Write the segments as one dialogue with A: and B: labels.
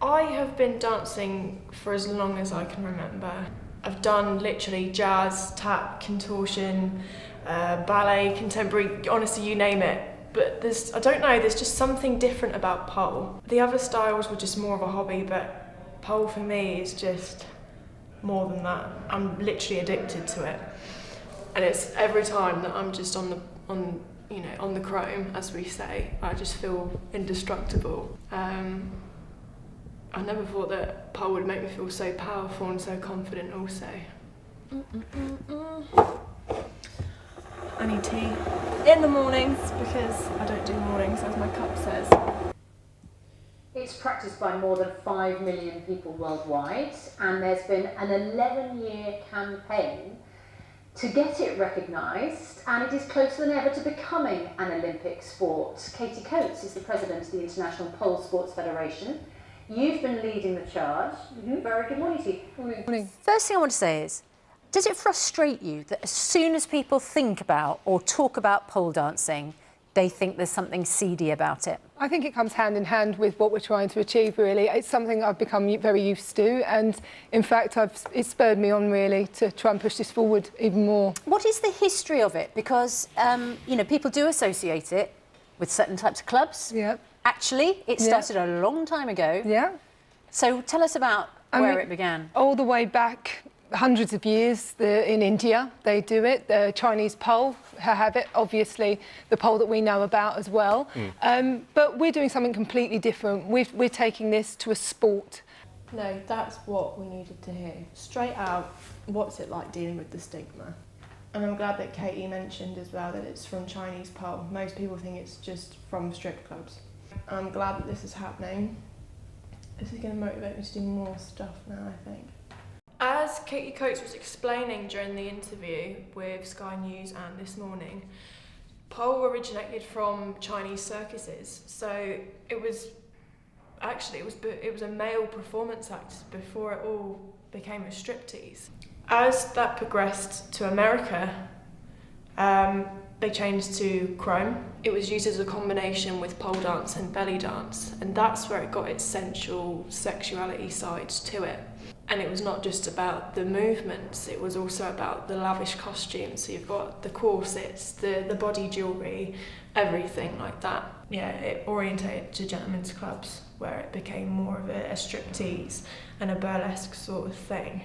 A: I have been dancing for as long as I can remember. I've done literally jazz, tap, contortion, ballet, contemporary, honestly you name it. But I don't know, there's just something different about pole. The other styles were just more of a hobby, but pole for me is just more than that. I'm literally addicted to it. And it's every time that I'm just on the chrome, as we say, I just feel indestructible. I never thought that pole would make me feel so powerful and so confident also. I need tea in the mornings because I don't do mornings, as my cup says.
B: It's practiced by more than 5 million people worldwide, and there's been an 11-year campaign to get it recognised, and it is closer than ever to becoming an Olympic sport. Katie Coates is the president of the International Pole Sports Federation. You've been leading the charge. Very good morning to you.
C: Morning.
D: First thing I want to say is, does it frustrate you that as soon as people think about or talk about pole dancing, they think there's something seedy about it?
C: I think it comes hand in hand with what we're trying to achieve, really. It's something I've become very used to, and in fact, it's spurred me on, really, to try and push this forward even more.
D: What is the history of it? Because, people do associate it with certain types of clubs.
C: Yeah.
D: Actually, it started a long time ago.
C: Yeah.
D: So tell us about where it began.
C: All the way back, hundreds of years, in India, they do it. The Chinese pole have it, obviously, the pole that we know about as well. But we're doing something completely different. We're taking this to a sport.
A: No, that's what we needed to hear. Straight out, what's it like dealing with the stigma? And I'm glad that Katie mentioned as well that it's from Chinese pole. Most people think it's just from strip clubs. I'm glad that this is happening. This is going to motivate me to do more stuff now, I think. As Katie Coates was explaining during the interview with Sky News and This Morning, pole originated from Chinese circuses. So it was a male performance act before it all became a striptease. As that progressed to America, they changed to chrome. It was used as a combination with pole dance and belly dance, and that's where it got its sensual sexuality sides to it. And it was not just about the movements, it was also about the lavish costumes. So you've got the corsets, the body jewellery, everything like that. Yeah, it orientated to gentlemen's clubs, where it became more of a striptease and a burlesque sort of thing.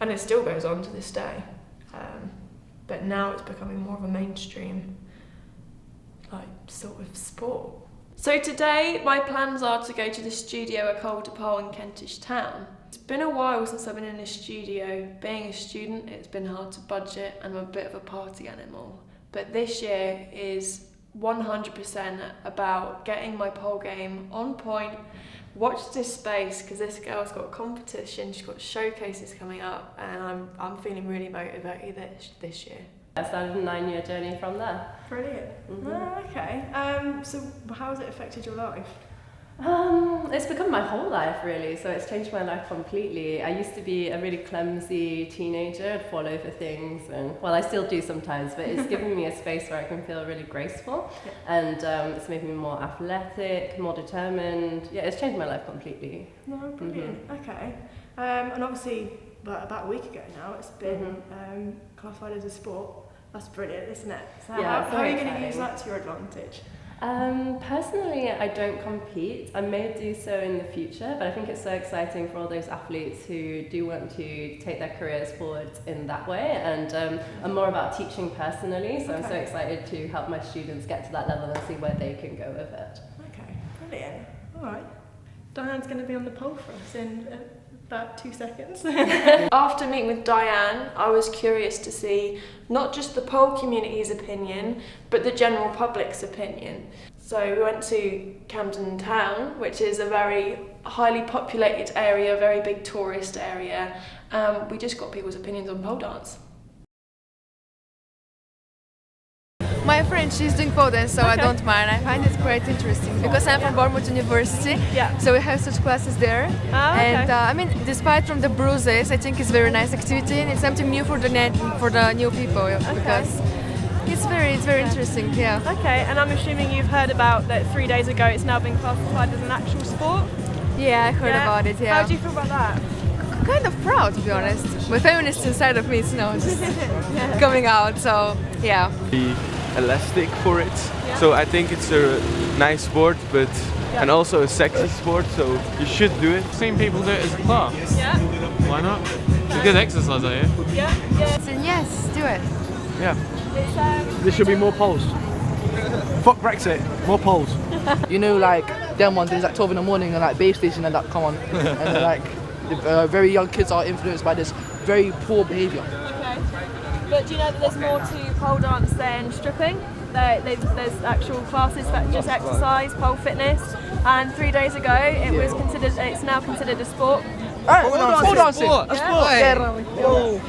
A: And it still goes on to this day. But now it's becoming more of a mainstream, sort of sport. So today, my plans are to go to the studio at Calder Pole in Kentish Town. It's been a while since I've been in a studio. Being a student, it's been hard to budget, and I'm a bit of a party animal. But this year is 100% about getting my pole game on point. Watch this space, because this girl's got competition, she's got showcases coming up, and I'm feeling really motivated this year.
E: I started a 9-year journey from there.
A: Brilliant. Okay. So how has it affected your life?
E: It's become my whole life, really, so it's changed my life completely. I used to be a really clumsy teenager. I'd fall over things, and well, I still do sometimes, but it's given me a space where I can feel really graceful, and it's made me more athletic, more determined. Yeah, it's changed my life completely.
A: No, brilliant. Okay. And obviously, about a week ago now, it's been classified as a sport. That's brilliant, isn't it? So how are you going to use that to your advantage?
E: Personally, I don't compete. I may do so in the future, but I think it's so exciting for all those athletes who do want to take their careers forward in that way, and I'm more about teaching personally, so I'm so excited to help my students get to that level and see where they can go with it.
A: Okay, brilliant. All right. Diane's going to be on the pole for us in about 2 seconds. After meeting with Diane, I was curious to see not just the pole community's opinion, but the general public's opinion. So we went to Camden Town, which is a very highly populated area, very big tourist area. We just got people's opinions on pole dance.
F: My friend, she's doing pole dance, so I don't mind. I find it quite interesting because I'm from Bournemouth University, so we have such classes there. And despite from the bruises, I think it's a very nice activity, and it's something new for the new people because it's very interesting. Yeah.
G: Okay, and I'm assuming you've heard about that 3 days ago. It's now been classified as an actual sport.
F: Yeah, I heard about it, yeah.
A: How do you feel about that?
F: Kind of proud, to be honest. The feminist inside of me is, just coming out, so yeah.
G: Be elastic for it. So I think it's a nice sport, but and also a sexy sport, so you should do it.
H: I've seen people do it as a class.
A: Yeah.
H: Why not? It's a good exercise, I hear.
A: Yeah.
F: So yes, do it.
H: Yeah.
A: It's,
I: There should be more polls. Fuck Brexit, more polls. You know, like them ones, it's like 12 in the morning and like Babe Station and that come on, and they're like very young kids are influenced by this very poor behaviour.
A: Okay. But do you know that there's more to pole dance than stripping? There's actual classes that just exercise, pole fitness, and 3 days ago it's now considered a sport.
I: Pole dancing.
A: A sport?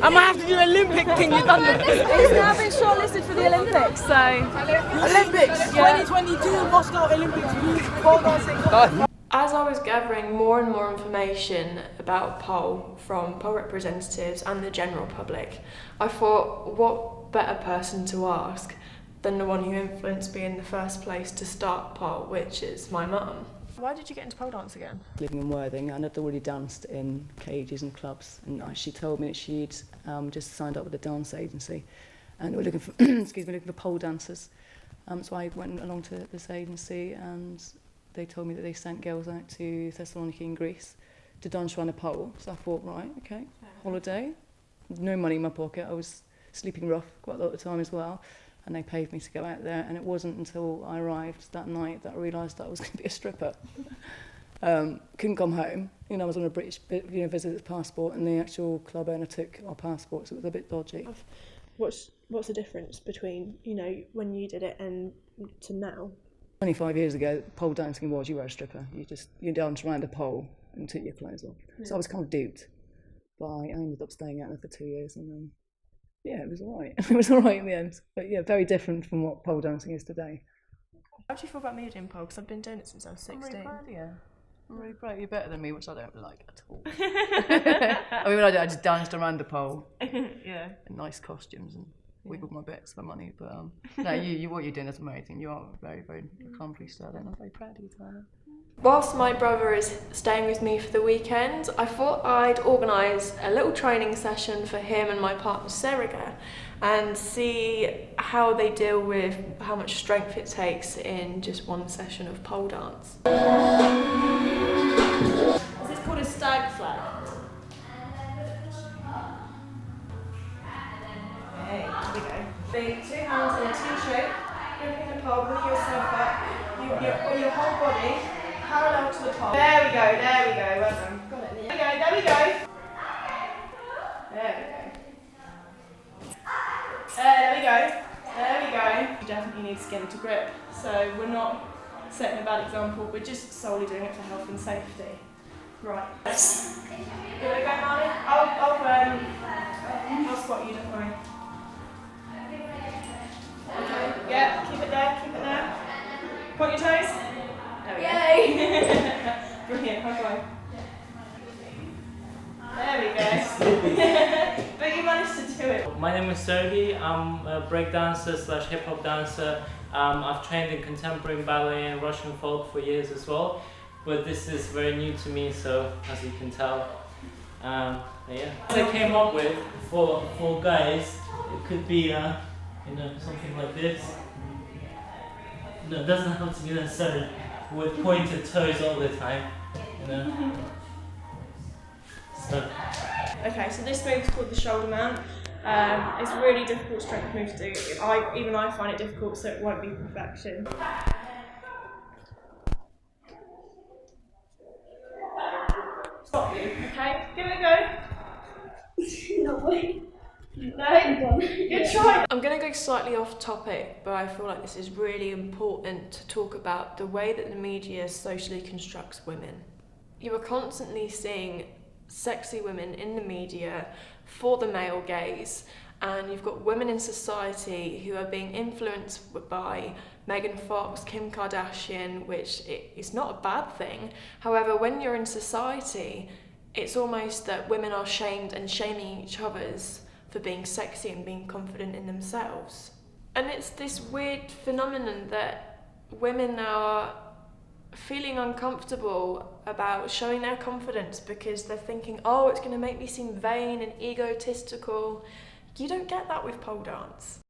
I: I might have to do an Olympic thing. You've done that.
A: It's now been shortlisted for the Olympics, so...
I: Olympics, 2022 Moscow Olympics, pole dancing.
A: As I was gathering more and more information about pole from pole representatives and the general public, I thought, what better person to ask than the one who influenced me in the first place to start pole, which is my mum. Why did you get into pole dance again?
J: Living in Worthing, and I'd already danced in cages and clubs, and she told me that she'd just signed up with a dance agency, and we're looking for looking for pole dancers. So I went along to this agency, and they told me that they sent girls out to Thessaloniki in Greece to dance around a pole. So I thought, right, okay, holiday, no money in my pocket. I was sleeping rough quite a lot of the time as well. And they paid me to go out there, and it wasn't until I arrived that night that I realised that I was going to be a stripper. Couldn't come home. I was on a British visitor's passport, and the actual club owner took our passports, so it was a bit dodgy.
A: What's the difference between, when you did it and to now?
J: 25 years ago, pole dancing was you were a stripper. You danced around a pole and took your clothes off. Yeah. So I was kind of duped. But I ended up staying out there for 2 years, and then yeah, it was all right. It was all right in the end. But yeah, very different from what pole dancing is today.
A: How do you feel about me doing pole? Because I've been doing it since I was 16.
J: I'm really proud of you. I'm really proud. You're better than me, which I don't like at all. I mean, I just danced around the pole.
A: Yeah.
J: In nice costumes and wiggled my bits for money. But no, what you're doing is amazing. You are very, very accomplished at it, and I'm very proud of you, Tana.
A: Whilst my brother is staying with me for the weekend, I thought I'd organise a little training session for him and my partner Seriga and see how they deal with how much strength it takes in just one session of pole dance. This is called a stag flag. Hey, here we go. Big 2 hands in a T shape, gripping the pole, bring yourself up, your whole body parallel to the pole. There we go, well done. Got it. There we go. You definitely need skin to grip, so we're not setting a bad example, we're just solely doing it for health and safety. Right. Here we go, Marley. I'll spot you, don't worry. Okay, yeah, keep it there. Point your toes. There we go. Brilliant, high five. There we go. But you managed to do it.
K: My name is Sergey. I'm a breakdancer / hip-hop dancer. I've trained in contemporary ballet and Russian folk for years as well, but this is very new to me, so as you can tell. Yeah. I came up with for guys, it could be something like this. No, it doesn't have to be necessarily with pointed toes all the time, So.
A: Okay, so this move is called the shoulder mount. It's a really difficult strength move to do. Even I find it difficult, so it won't be perfection. Stop you, okay? Give it a go. No way. No, good try. I'm going to go slightly off topic, but I feel like this is really important to talk about the way that the media socially constructs women. You are constantly seeing sexy women in the media for the male gaze, and you've got women in society who are being influenced by Megan Fox, Kim Kardashian, which is not a bad thing. However, when you're in society, it's almost that women are shamed and shaming each other's for being sexy and being confident in themselves. And it's this weird phenomenon that women are
L: feeling uncomfortable about showing their confidence because they're thinking, oh, it's going to make me seem vain and egotistical. You don't get that with pole dance.